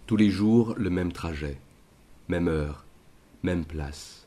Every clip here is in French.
Tous les jours, le même trajet, même heure, même place,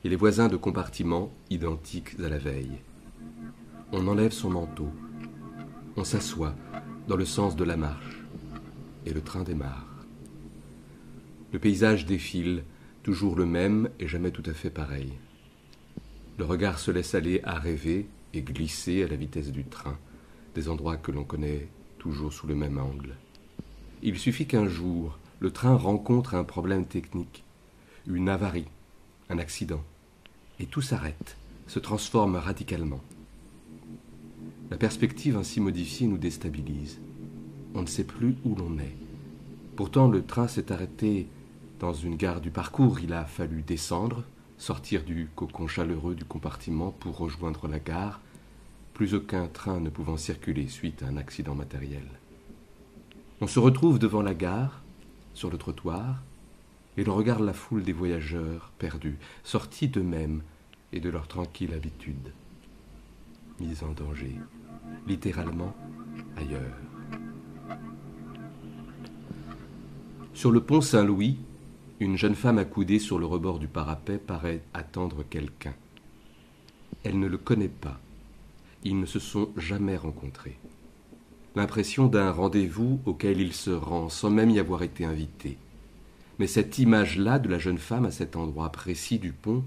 et les voisins de compartiment identiques à la veille. On enlève son manteau, on s'assoit dans le sens de la marche, et le train démarre. Le paysage défile, toujours le même et jamais tout à fait pareil. Le regard se laisse aller à rêver et glisser à la vitesse du train, des endroits que l'on connaît toujours sous le même angle. Il suffit qu'un jour, le train rencontre un problème technique, une avarie, un accident, et tout s'arrête, se transforme radicalement. La perspective ainsi modifiée nous déstabilise. On ne sait plus où l'on est. Pourtant, le train s'est arrêté dans une gare du parcours. Il a fallu descendre, sortir du cocon chaleureux du compartiment pour rejoindre la gare, plus aucun train ne pouvant circuler suite à un accident matériel. On se retrouve devant la gare, sur le trottoir, et l'on regarde la foule des voyageurs perdus, sortis d'eux-mêmes et de leur tranquille habitude, mis en danger, littéralement ailleurs. Sur le pont Saint-Louis, une jeune femme accoudée sur le rebord du parapet paraît attendre quelqu'un. Elle ne le connaît pas. Ils ne se sont jamais rencontrés. L'impression d'un rendez-vous auquel il se rend sans même y avoir été invité. Mais cette image-là de la jeune femme à cet endroit précis du pont,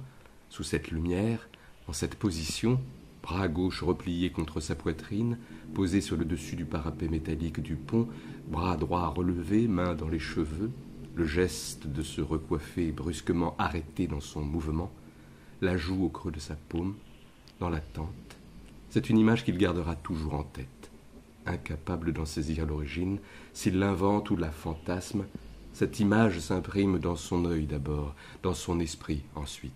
sous cette lumière, en cette position, bras gauche replié contre sa poitrine, posé sur le dessus du parapet métallique du pont, bras droit relevé, main dans les cheveux, le geste de se recoiffer brusquement arrêté dans son mouvement, la joue au creux de sa paume, dans l'attente, c'est une image qu'il gardera toujours en tête. Incapable d'en saisir l'origine, s'il l'invente ou la fantasme, cette image s'imprime dans son œil d'abord, dans son esprit ensuite.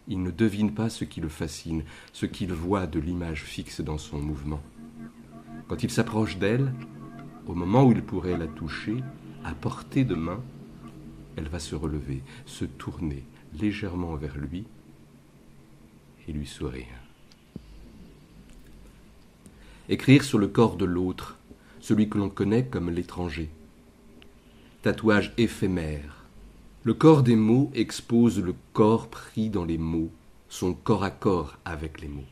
Il ne devine pas ce qui le fascine, ce qu'il voit de l'image fixe dans son mouvement. Quand il s'approche d'elle, au moment où il pourrait la toucher, à portée de main, elle va se relever, se tourner légèrement vers lui et lui sourire. Écrire sur le corps de l'autre, celui que l'on connaît comme l'étranger. Tatouage éphémère. Le corps des mots expose le corps pris dans les mots, son corps à corps avec les mots.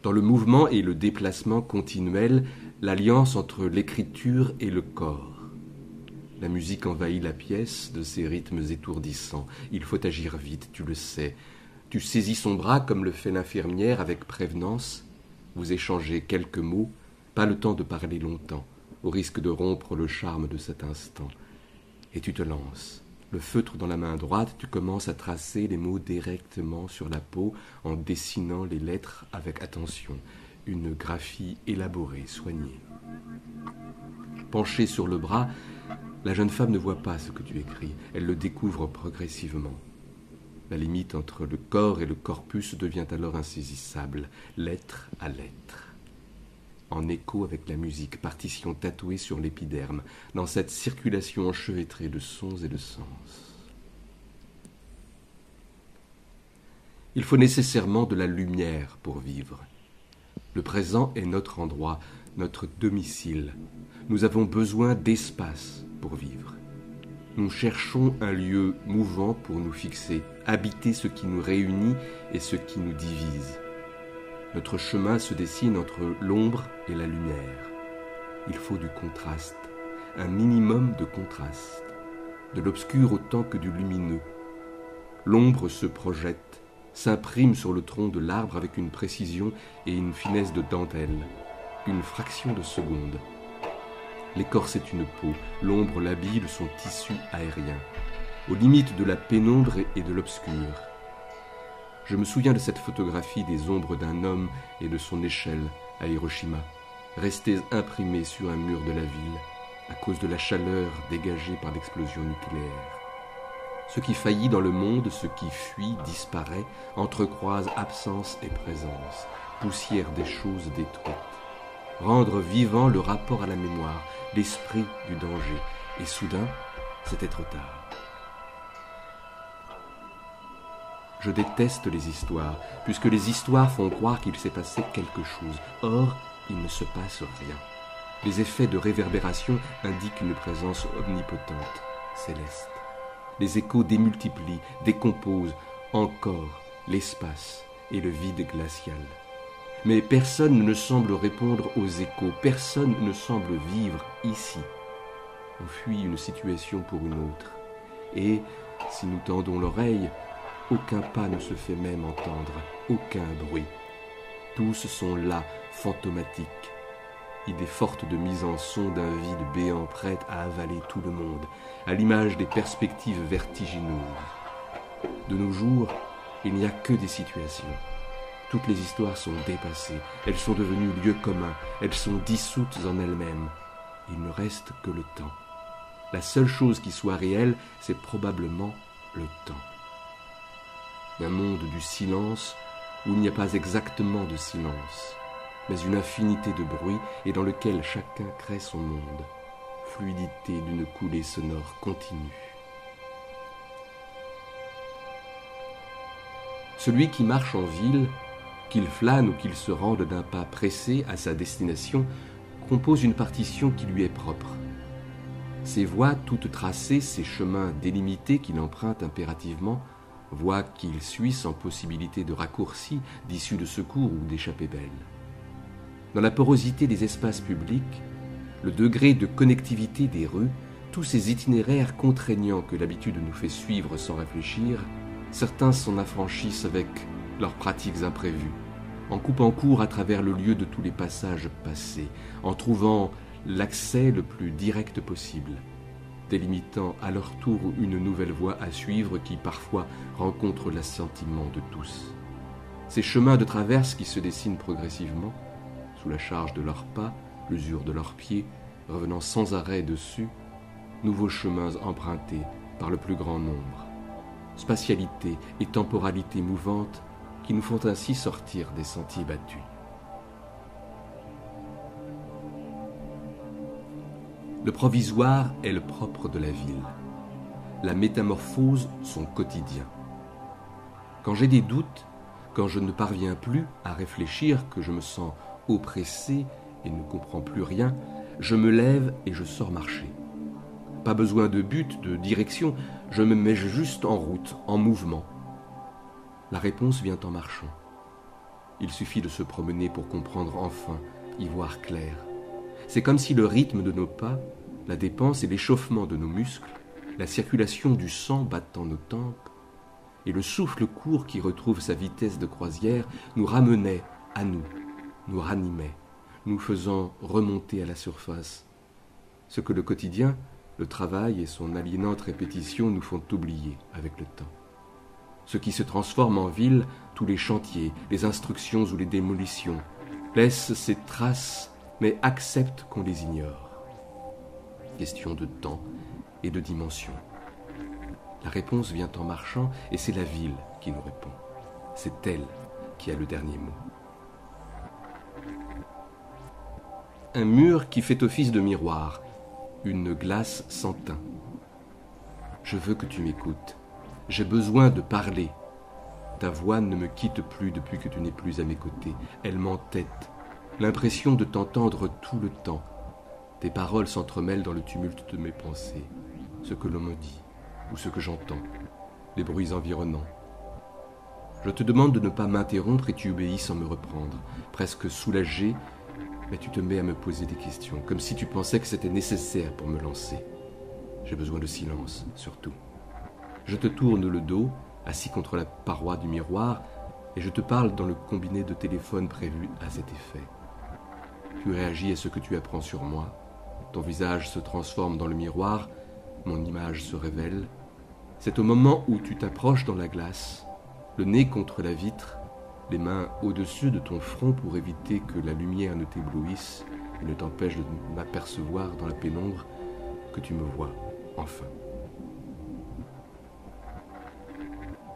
Dans le mouvement et le déplacement continuel, l'alliance entre l'écriture et le corps. La musique envahit la pièce de ses rythmes étourdissants. Il faut agir vite, tu le sais. Tu saisis son bras comme le fait l'infirmière avec prévenance. Vous échangez quelques mots, pas le temps de parler longtemps, au risque de rompre le charme de cet instant. Et tu te lances. Le feutre dans la main droite, tu commences à tracer les mots directement sur la peau en dessinant les lettres avec attention. Une graphie élaborée, soignée. Penchée sur le bras, la jeune femme ne voit pas ce que tu écris. Elle le découvre progressivement. La limite entre le corps et le corpus devient alors insaisissable, lettre à lettre. En écho avec la musique, partition tatouée sur l'épiderme, dans cette circulation enchevêtrée de sons et de sens. Il faut nécessairement de la lumière pour vivre. Le présent est notre endroit, notre domicile. Nous avons besoin d'espace pour vivre. Nous cherchons un lieu mouvant pour nous fixer, habiter ce qui nous réunit et ce qui nous divise. Notre chemin se dessine entre l'ombre et la lumière. Il faut du contraste, un minimum de contraste, de l'obscur autant que du lumineux. L'ombre se projette, s'imprime sur le tronc de l'arbre avec une précision et une finesse de dentelle, une fraction de seconde. L'écorce est une peau, l'ombre l'habille de son tissu aérien, aux limites de la pénombre et de l'obscur. Je me souviens de cette photographie des ombres d'un homme et de son échelle à Hiroshima, restées imprimées sur un mur de la ville à cause de la chaleur dégagée par l'explosion nucléaire. Ce qui faillit dans le monde, ce qui fuit, disparaît, entrecroise absence et présence, poussière des choses détruites. Rendre vivant le rapport à la mémoire, l'esprit du danger. Et soudain, c'était trop tard. Je déteste les histoires, puisque les histoires font croire qu'il s'est passé quelque chose. Or, il ne se passe rien. Les effets de réverbération indiquent une présence omnipotente, céleste. Les échos démultiplient, décomposent encore l'espace et le vide glacial. Mais personne ne semble répondre aux échos, personne ne semble vivre ici. On fuit une situation pour une autre. Et, si nous tendons l'oreille, aucun pas ne se fait même entendre, aucun bruit. Tous sont là, fantomatiques. Idée forte de mise en son d'un vide béant prêt à avaler tout le monde, à l'image des perspectives vertigineuses. De nos jours, il n'y a que des situations. Toutes les histoires sont dépassées, elles sont devenues lieux communs, elles sont dissoutes en elles-mêmes. Il ne reste que le temps. La seule chose qui soit réelle, c'est probablement le temps. Un monde du silence où il n'y a pas exactement de silence, mais une infinité de bruits et dans lequel chacun crée son monde, fluidité d'une coulée sonore continue. Celui qui marche en ville, qu'il flâne ou qu'il se rende d'un pas pressé à sa destination, compose une partition qui lui est propre. Ses voies toutes tracées, ses chemins délimités qu'il emprunte impérativement, voies qu'il suit sans possibilité de raccourci, d'issue de secours ou d'échappée belle. Dans la porosité des espaces publics, le degré de connectivité des rues, tous ces itinéraires contraignants que l'habitude nous fait suivre sans réfléchir, certains s'en affranchissent avec leurs pratiques imprévues, en coupant court à travers le lieu de tous les passages passés, en trouvant l'accès le plus direct possible, délimitant à leur tour une nouvelle voie à suivre qui parfois rencontre l'assentiment de tous. Ces chemins de traverse qui se dessinent progressivement, sous la charge de leurs pas, l'usure de leurs pieds, revenant sans arrêt dessus, nouveaux chemins empruntés par le plus grand nombre. Spatialité et temporalité mouvantes qui nous font ainsi sortir des sentiers battus. Le provisoire est le propre de la ville. La métamorphose, son quotidien. Quand j'ai des doutes, quand je ne parviens plus à réfléchir, que je me sens oppressé et ne comprends plus rien, je me lève et je sors marcher. Pas besoin de but, de direction, je me mets juste en route, en mouvement. La réponse vient en marchant. Il suffit de se promener pour comprendre enfin, y voir clair. C'est comme si le rythme de nos pas, la dépense et l'échauffement de nos muscles, la circulation du sang battant nos tempes, et le souffle court qui retrouve sa vitesse de croisière nous ramenaient à nous ranimaient, nous faisant remonter à la surface. Ce que le quotidien, le travail et son aliénante répétition nous font oublier avec le temps. Ce qui se transforme en ville, tous les chantiers, les instructions ou les démolitions, laissent ces traces, mais acceptent qu'on les ignore. Question de temps et de dimension. La réponse vient en marchant et c'est la ville qui nous répond. C'est elle qui a le dernier mot. Un mur qui fait office de miroir, une glace sans teint. Je veux que tu m'écoutes. J'ai besoin de parler. Ta voix ne me quitte plus depuis que tu n'es plus à mes côtés. Elle m'entête. L'impression de t'entendre tout le temps. Tes paroles s'entremêlent dans le tumulte de mes pensées. Ce que l'on me dit, ou ce que j'entends, les bruits environnants. Je te demande de ne pas m'interrompre et tu obéis sans me reprendre. Presque soulagé, mais tu te mets à me poser des questions, comme si tu pensais que c'était nécessaire pour me lancer. J'ai besoin de silence, surtout. Je te tourne le dos, assis contre la paroi du miroir, et je te parle dans le combiné de téléphone prévu à cet effet. Tu réagis à ce que tu apprends sur moi. Ton visage se transforme dans le miroir, mon image se révèle. C'est au moment où tu t'approches dans la glace, le nez contre la vitre, les mains au-dessus de ton front pour éviter que la lumière ne t'éblouisse et ne t'empêche de m'apercevoir dans la pénombre, que tu me vois, enfin.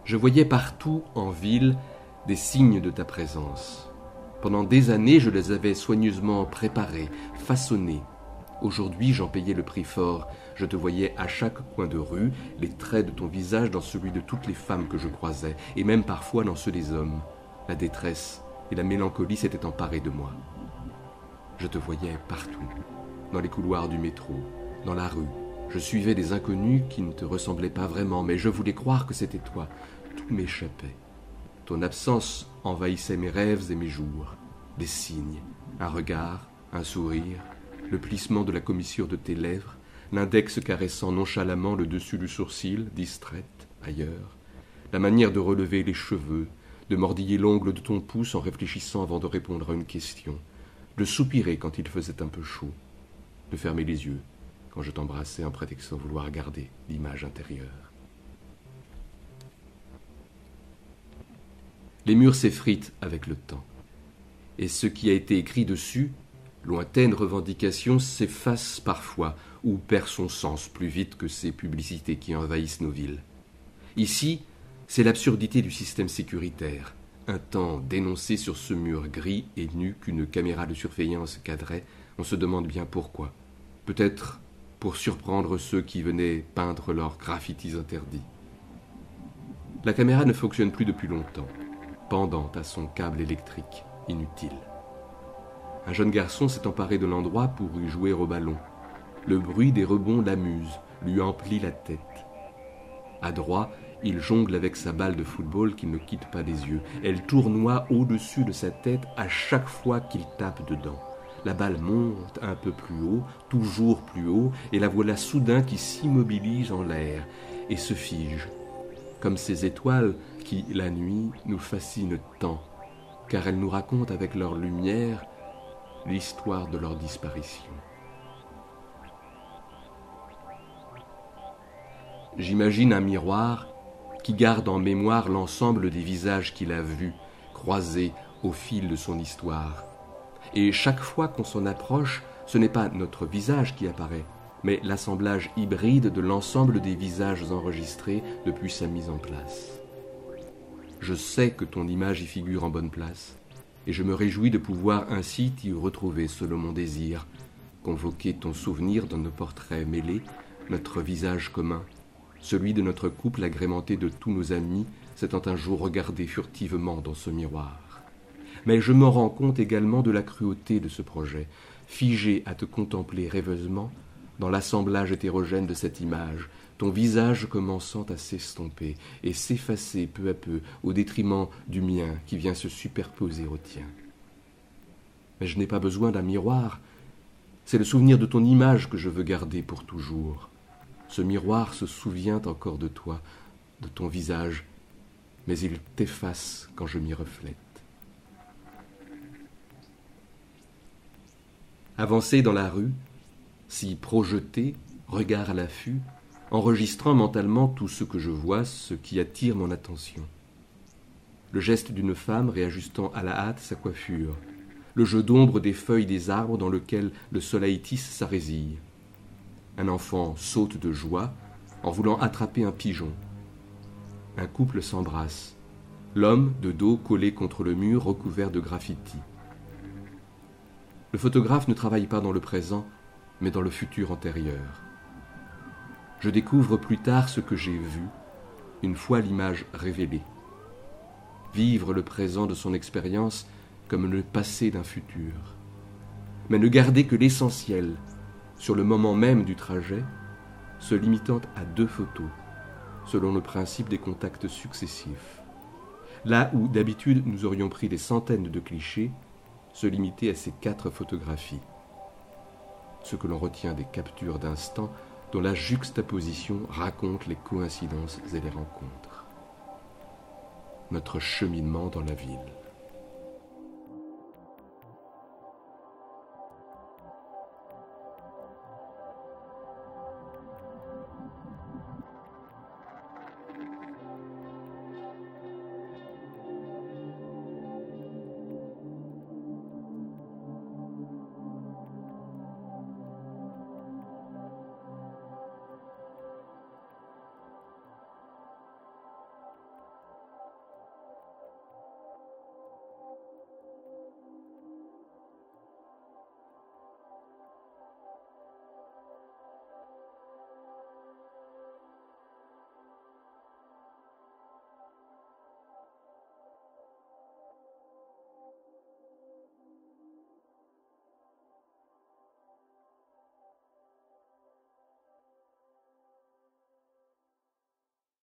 Je voyais partout en ville des signes de ta présence. Pendant des années, je les avais soigneusement préparés, façonnés. Aujourd'hui, j'en payais le prix fort. Je te voyais à chaque coin de rue, les traits de ton visage dans celui de toutes les femmes que je croisais, et même parfois dans ceux des hommes. La détresse et la mélancolie s'étaient emparées de moi. Je te voyais partout, dans les couloirs du métro, dans la rue. Je suivais des inconnus qui ne te ressemblaient pas vraiment, mais je voulais croire que c'était toi. Tout m'échappait. Ton absence envahissait mes rêves et mes jours. Des signes, un regard, un sourire, le plissement de la commissure de tes lèvres, l'index caressant nonchalamment le dessus du sourcil, distraite, ailleurs, la manière de relever les cheveux, de mordiller l'ongle de ton pouce en réfléchissant avant de répondre à une question, de soupirer quand il faisait un peu chaud, de fermer les yeux quand je t'embrassais en prétextant vouloir garder l'image intérieure. Les murs s'effritent avec le temps, et ce qui a été écrit dessus, lointaine revendication, s'efface parfois ou perd son sens plus vite que ces publicités qui envahissent nos villes. Ici, c'est l'absurdité du système sécuritaire, un temps dénoncé sur ce mur gris et nu qu'une caméra de surveillance cadrait. On se demande bien pourquoi. Peut-être pour surprendre ceux qui venaient peindre leurs graffitis interdits. La caméra ne fonctionne plus depuis longtemps, pendante à son câble électrique, inutile. Un jeune garçon s'est emparé de l'endroit pour y jouer au ballon. Le bruit des rebonds l'amuse, lui emplit la tête. Adroit, il jongle avec sa balle de football qui ne quitte pas des yeux. Elle tournoie au-dessus de sa tête à chaque fois qu'il tape dedans. La balle monte un peu plus haut, toujours plus haut, et la voilà soudain qui s'immobilise en l'air et se fige, comme ces étoiles qui, la nuit, nous fascinent tant, car elles nous racontent avec leur lumière l'histoire de leur disparition. J'imagine un miroir qui garde en mémoire l'ensemble des visages qu'il a vus, croisés au fil de son histoire. Et chaque fois qu'on s'en approche, ce n'est pas notre visage qui apparaît, mais l'assemblage hybride de l'ensemble des visages enregistrés depuis sa mise en place. Je sais que ton image y figure en bonne place, et je me réjouis de pouvoir ainsi t'y retrouver selon mon désir, convoquer ton souvenir dans nos portraits mêlés, notre visage commun, celui de notre couple agrémenté de tous nos amis, s'étant un jour regardé furtivement dans ce miroir. Mais je me rends compte également de la cruauté de ce projet, figé à te contempler rêveusement dans l'assemblage hétérogène de cette image, ton visage commençant à s'estomper et s'effacer peu à peu au détriment du mien qui vient se superposer au tien. Mais je n'ai pas besoin d'un miroir, c'est le souvenir de ton image que je veux garder pour toujours. Ce miroir se souvient encore de toi, de ton visage, mais il t'efface quand je m'y reflète. Avancer dans la rue, s'y projeter, regard à l'affût, enregistrant mentalement tout ce que je vois, ce qui attire mon attention. Le geste d'une femme réajustant à la hâte sa coiffure, le jeu d'ombre des feuilles des arbres dans lequel le soleil tisse sa résille. Un enfant saute de joie en voulant attraper un pigeon. Un couple s'embrasse, l'homme de dos collé contre le mur recouvert de graffitis. Le photographe ne travaille pas dans le présent, mais dans le futur antérieur. Je découvre plus tard ce que j'ai vu, une fois l'image révélée. Vivre le présent de son expérience comme le passé d'un futur. Mais ne garder que l'essentiel, sur le moment même du trajet, se limitant à 2 photos, selon le principe des contacts successifs. Là où d'habitude nous aurions pris des centaines de clichés, se limiter à ces 4 photographies. Ce que l'on retient des captures d'instants dont la juxtaposition raconte les coïncidences et les rencontres. Notre cheminement dans la ville.